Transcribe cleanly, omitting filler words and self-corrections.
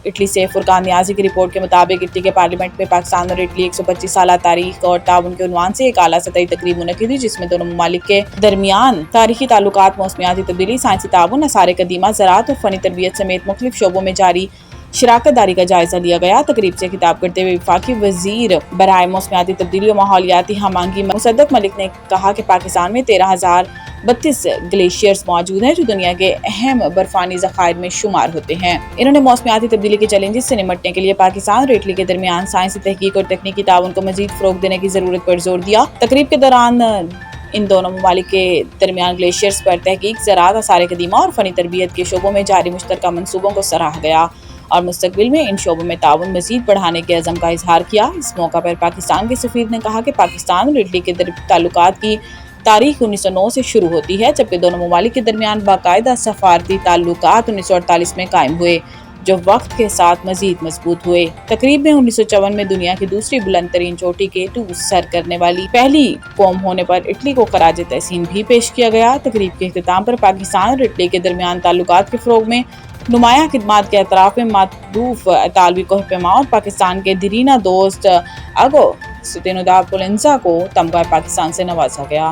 Italy سے فرقان نیازی کی report کے مطابق اٹلی کے پارلیمنٹ میں پاکستان اور اٹلی 125 سالہ تاریخ اور تعاون کے عنوان سے ایک اعلیٰ سطحی تقریب منعقد ہوئی، جس میں دونوں ممالک کے درمیان تاریخی تعلقات، موسمیاتی تبدیلی، سائنسی تعاون، آثار قدیمہ، زراعت اور فنی تربیت سمیت مختلف شعبوں میں جاری شراکت داری کا جائزہ لیا گیا۔ تقریب سے خطاب کرتے ہوئے وفاقی وزیر برائے موسمیاتی تبدیلی و ماحولیاتی ہم آہنگی مصدق ملک نے کہا کہ پاکستان میں 13,032 گلیشیئرز موجود ہیں جو دنیا کے اہم برفانی ذخائر میں شمار ہوتے ہیں۔ انہوں نے موسمیاتی تبدیلی کے چیلنجز سے نمٹنے کے لیے پاکستان اور اٹلی کے درمیان سائنسی تحقیق اور تکنیکی تعاون کو مزید فروغ دینے کی ضرورت پر زور دیا۔ تقریب کے دوران ان دونوں ممالک کے درمیان گلیشیئرز پر تحقیق، زراعت، آثار قدیمہ اور فنی تربیت کے شعبوں میں جاری مشترکہ منصوبوں کو سراہا گیا اور مستقبل میں ان شعبوں میں تعاون مزید بڑھانے کے عزم کا اظہار کیا۔ اس موقع پر پاکستان کے سفیر نے کہا کہ پاکستان اور اٹلی کے تعلقات کی تاریخ 1909 سے شروع ہوتی ہے، جبکہ دونوں ممالک کے درمیان باقاعدہ سفارتی تعلقات 1948 میں قائم ہوئے، جو وقت کے ساتھ مزید مضبوط ہوئے۔ تقریب میں 1954 میں دنیا کی دوسری بلند ترین چوٹی K2 سر کرنے والی پہلی قوم ہونے پر اٹلی کو خراج تحسین بھی پیش کیا گیا۔ تقریب کے اختتام پر پاکستان اور اٹلی کے درمیان تعلقات کے فروغ میں نمایاں خدمات کے اعتراف میں معروف اطالوی کوہ پیما اور پاکستان کے دیرینہ دوست اگوستینو دا پولینزا کو تمغہ پاکستان سے نوازا گیا۔